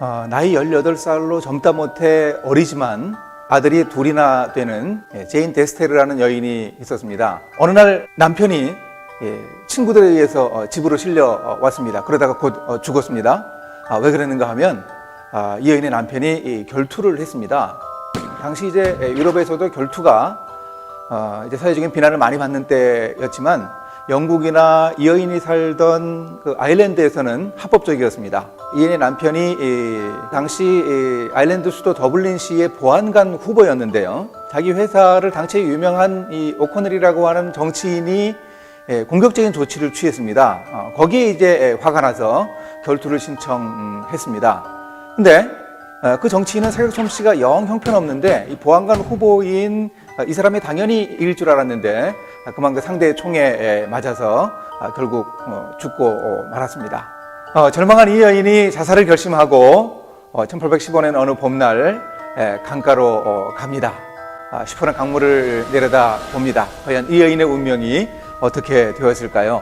나이 18살로 젊다 못해 어리지만 아들이 둘이나 되는 제인 데스테르라는 여인이 있었습니다. 어느 날 남편이 친구들에 의해서 집으로 실려왔습니다. 그러다가 곧 죽었습니다. 왜 그랬는가 하면 이 여인의 남편이 결투를 했습니다. 당시 이제 유럽에서도 결투가 이제 사회적인 비난을 많이 받는 때였지만 영국이나 이 여인이 살던 그 아일랜드에서는 합법적이었습니다. 이 여인의 남편이 당시 아일랜드 수도 더블린시의 보안관 후보였는데요. 자기 회사를 당시에 유명한 이 오코넬이라고 하는 정치인이 공격적인 조치를 취했습니다. 거기에 이제 화가 나서 결투를 신청했습니다. 근데 그 정치인은 사격 솜씨가 영 형편없는데 이 보안관 후보인 이 사람이 당연히 이길 줄 알았는데 그만 그 상대의 총에 맞아서 결국 죽고 말았습니다. 절망한 이 여인이 자살을 결심하고 1815년 어느 봄날 강가로 갑니다. 시퍼런 강물을 내려다 봅니다. 과연 이 여인의 운명이 어떻게 되었을까요?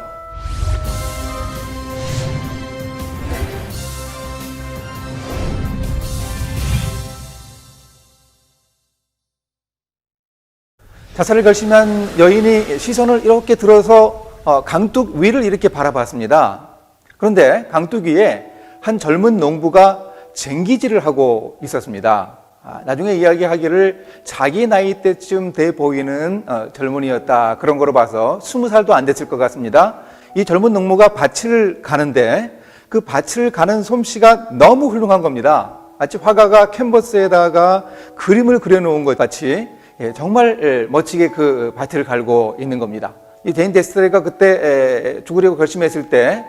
자살을 결심한 여인이 시선을 이렇게 들어서 강둑 위를 이렇게 바라봤습니다. 그런데 강둑 위에 한 젊은 농부가 쟁기질을 하고 있었습니다. 나중에 이야기하기를 자기 나이 때쯤 돼 보이는 젊은이였다. 그런 거로 봐서 20살도 안 됐을 것 같습니다. 이 젊은 농부가 밭을 가는데 그 밭을 가는 솜씨가 너무 훌륭한 겁니다. 마치 화가가 캔버스에다가 그림을 그려놓은 것 같이 정말 멋지게 그 밭을 갈고 있는 겁니다. 이 제인 데스테르가 그때 죽으려고 결심했을 때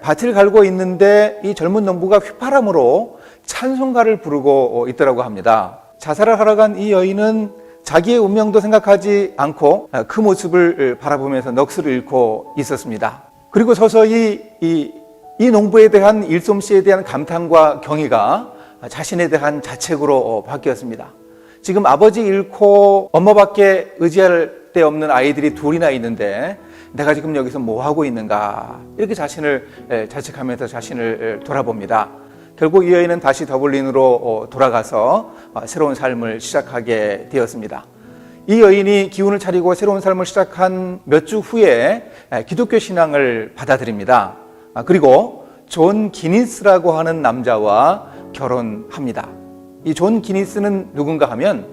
밭을 갈고 있는데 이 젊은 농부가 휘파람으로 찬송가를 부르고 있더라고 합니다. 자살을 하러 간 이 여인은 자기의 운명도 생각하지 않고 그 모습을 바라보면서 넋을 잃고 있었습니다. 그리고 서서히 이 농부에 대한 일솜씨에 대한 감탄과 경의가 자신에 대한 자책으로 바뀌었습니다. 지금 아버지 잃고 엄마밖에 의지할 데 없는 아이들이 둘이나 있는데 내가 지금 여기서 뭐 하고 있는가, 이렇게 자신을 자책하면서 자신을 돌아봅니다. 결국 이 여인은 다시 더블린으로 돌아가서 새로운 삶을 시작하게 되었습니다. 이 여인이 기운을 차리고 새로운 삶을 시작한 몇 주 후에 기독교 신앙을 받아들입니다. 그리고 존 기니스라고 하는 남자와 결혼합니다. 이 존 기니스는 누군가 하면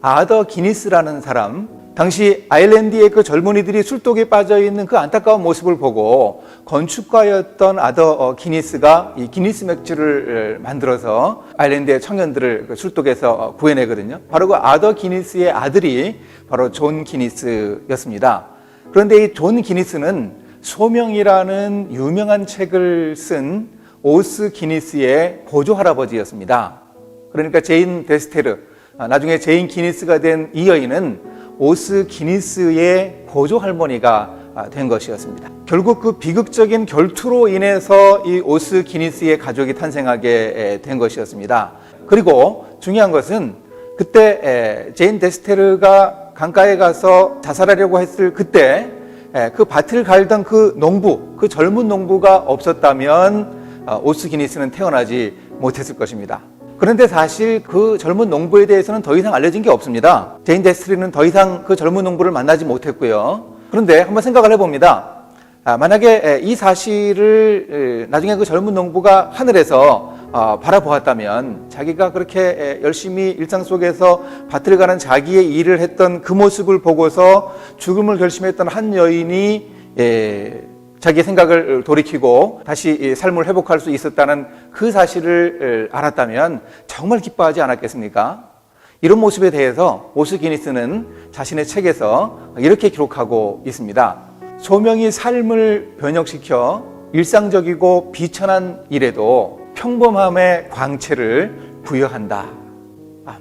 아더 기니스라는 사람, 당시 아일랜드의 그 젊은이들이 술독에 빠져있는 그 안타까운 모습을 보고 건축가였던 아더 기니스가 이 기니스 맥주를 만들어서 아일랜드의 청년들을 그 술독에서 구해내거든요. 바로 그 아더 기니스의 아들이 바로 존 기니스였습니다. 그런데 이 존 기니스는 소명이라는 유명한 책을 쓴 오스 기니스의 고조 할아버지였습니다. 그러니까 제인 데스테르, 나중에 제인 기니스가 된 이 여인은 오스 기니스의 고조 할머니가 된 것이었습니다. 결국 그 비극적인 결투로 인해서 이 오스 기니스의 가족이 탄생하게 된 것이었습니다. 그리고 중요한 것은 그때 제인 데스테르가 강가에 가서 자살하려고 했을 그때 그 밭을 갈던 그 농부, 그 젊은 농부가 없었다면 오스 기니스는 태어나지 못했을 것입니다. 그런데 사실 그 젊은 농부에 대해서는 더 이상 알려진 게 없습니다. 제인 데스테르는 더 이상 그 젊은 농부를 만나지 못했고요. 그런데 한번 생각을 해봅니다. 만약에 이 사실을 나중에 그 젊은 농부가 하늘에서 바라보았다면, 자기가 그렇게 열심히 일상 속에서 밭을 가는 자기의 일을 했던 그 모습을 보고서 죽음을 결심했던 한 여인이 자기의 생각을 돌이키고 다시 삶을 회복할 수 있었다는 그 사실을 알았다면 정말 기뻐하지 않았겠습니까? 이런 모습에 대해서 오스 기니스는 자신의 책에서 이렇게 기록하고 있습니다. 소명이 삶을 변혁시켜 일상적이고 비천한 일에도 평범함의 광채를 부여한다.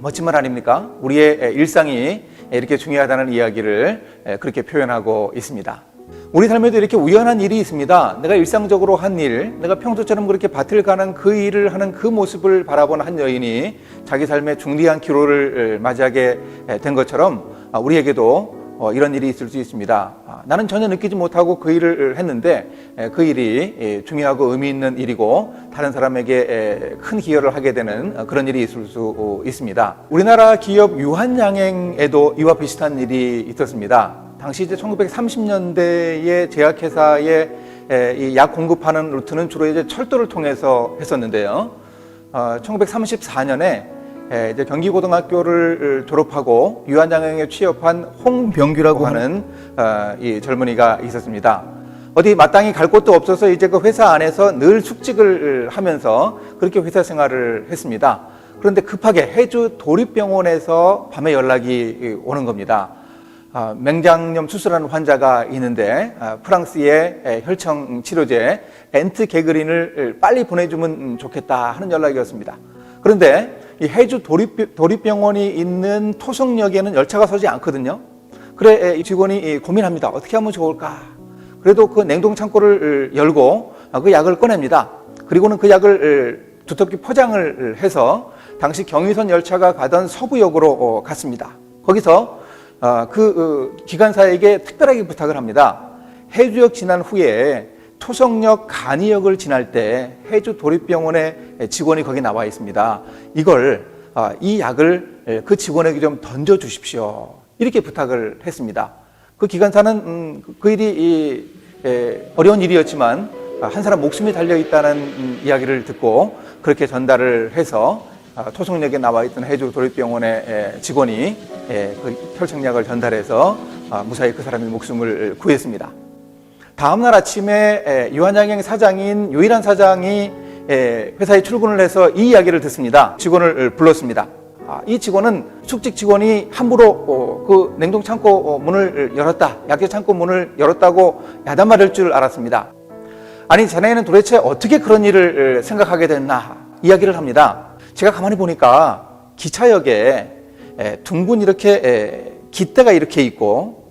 멋진 말 아닙니까? 우리의 일상이 이렇게 중요하다는 이야기를 그렇게 표현하고 있습니다. 우리 삶에도 이렇게 우연한 일이 있습니다. 내가 일상적으로 한 일, 내가 평소처럼 그렇게 밭을 가는 그 일을 하는 그 모습을 바라본 한 여인이 자기 삶의 중대한 기로를 맞이하게 된 것처럼 우리에게도 이런 일이 있을 수 있습니다. 나는 전혀 느끼지 못하고 그 일을 했는데 그 일이 중요하고 의미 있는 일이고 다른 사람에게 큰 기여를 하게 되는 그런 일이 있을 수 있습니다. 우리나라 기업 유한양행에도 이와 비슷한 일이 있었습니다. 당시 이제 1930년대에 제약회사에 이 약 공급하는 루트는 주로 이제 철도를 통해서 했었는데요. 1934년에 이제 경기고등학교를 졸업하고 유한양행에 취업한 홍병규라고 하는 이 젊은이가 있었습니다. 어디 마땅히 갈 곳도 없어서 이제 그 회사 안에서 늘 숙직을 하면서 그렇게 회사 생활을 했습니다. 그런데 급하게 해주 도립병원에서 밤에 연락이 오는 겁니다. 맹장염 수술하는 환자가 있는데 프랑스의 혈청 치료제 엔트개그린을 빨리 보내주면 좋겠다 하는 연락이었습니다. 그런데 이 해주 도립병원이 있는 토성역에는 열차가 서지 않거든요. 그래 이 직원이 고민합니다. 어떻게 하면 좋을까? 그래도 그 냉동 창고를 열고 그 약을 꺼냅니다. 그리고는 그 약을 두텁게 포장을 해서 당시 경의선 열차가 가던 서부역으로 갔습니다. 거기서 그 기관사에게 특별하게 부탁을 합니다. 해주역 지난 후에 토성역 간이역을 지날 때 해주 도립병원의 직원이 거기 나와 있습니다. 이 약을 그 직원에게 좀 던져 주십시오. 이렇게 부탁을 했습니다. 그 기관사는 그 일이 어려운 일이었지만 한 사람 목숨이 달려 있다는 이야기를 듣고 그렇게 전달을 해서 토성역에 나와 있던 해주 도립병원의 직원이 그 혈청약을 전달해서 무사히 그 사람의 목숨을 구했습니다. 다음날 아침에 유한양행 사장인 유일한 사장이 회사에 출근을 해서 이 이야기를 듣습니다. 직원을 불렀습니다. 이 직원은 숙직 직원이 함부로 그 냉동 창고 문을 열었다, 약재 창고 문을 열었다고 야단맞을 줄 알았습니다. 아니 자네는 도대체 어떻게 그런 일을 생각하게 됐나 이야기를 합니다. 제가 가만히 보니까 기차역에 둥근 이렇게 깃대가 이렇게 있고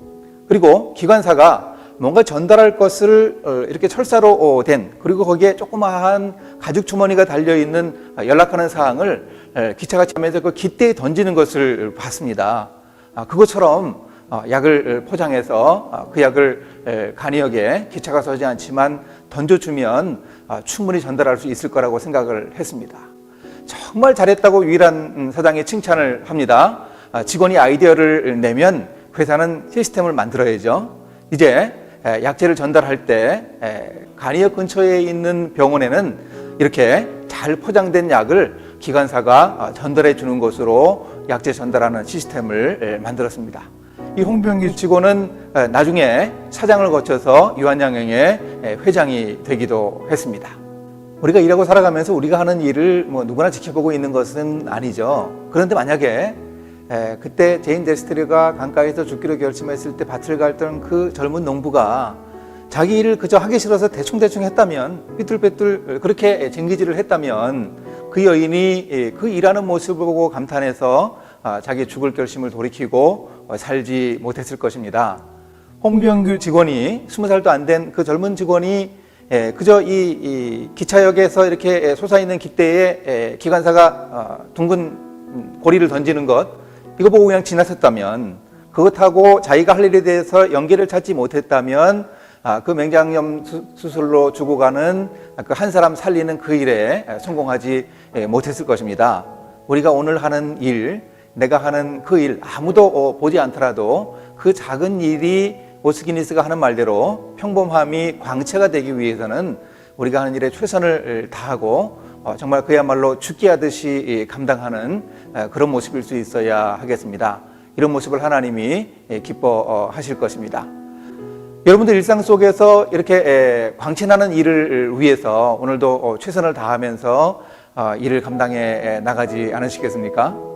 그리고 기관사가 뭔가 전달할 것을 이렇게 철사로 된 그리고 거기에 조그마한 가죽 주머니가 달려있는 연락하는 사항을 기차가 차면서 그 깃대에 던지는 것을 봤습니다. 그것처럼 약을 포장해서 그 약을 간이역에 기차가 서지 않지만 던져주면 충분히 전달할 수 있을 거라고 생각을 했습니다. 정말 잘했다고 유일한 사장이 칭찬을 합니다. 직원이 아이디어를 내면 회사는 시스템을 만들어야죠. 이제 약재를 전달할 때 간이역 근처에 있는 병원에는 이렇게 잘 포장된 약을 기관사가 전달해 주는 것으로 약재 전달하는 시스템을 만들었습니다. 이 홍병규 직원은 나중에 사장을 거쳐서 유한양행의 회장이 되기도 했습니다. 우리가 일하고 살아가면서 우리가 하는 일을 누구나 지켜보고 있는 것은 아니죠. 그런데 만약에 그때 제인 데스트리가 강가에서 죽기로 결심했을 때 밭을 갈던 그 젊은 농부가 자기 일을 그저 하기 싫어서 대충대충 했다면 삐뚤빼뚤 그렇게 쟁기질을 했다면 그 여인이 그 일하는 모습을 보고 감탄해서 자기 죽을 결심을 돌이키고 살지 못했을 것입니다. 홍병규 직원이 20살도 안 된 그 젊은 직원이 그저 이 기차역에서 이렇게 솟아있는 깃대에 기관사가 둥근 고리를 던지는 것 이거 보고 그냥 지나쳤다면 그것하고 자기가 할 일에 대해서 연계를 찾지 못했다면 그 맹장염 수술로 죽어가는 그 한 사람 살리는 그 일에 성공하지 못했을 것입니다. 우리가 오늘 하는 일, 내가 하는 그 일 아무도 보지 않더라도 그 작은 일이 오스기니스가 하는 말대로 평범함이 광채가 되기 위해서는 우리가 하는 일에 최선을 다하고 정말 그야말로 죽기 하듯이 감당하는 그런 모습일 수 있어야 하겠습니다. 이런 모습을 하나님이 기뻐하실 것입니다. 여러분들 일상 속에서 이렇게 광채나는 일을 위해서 오늘도 최선을 다하면서 일을 감당해 나가지 않으시겠습니까?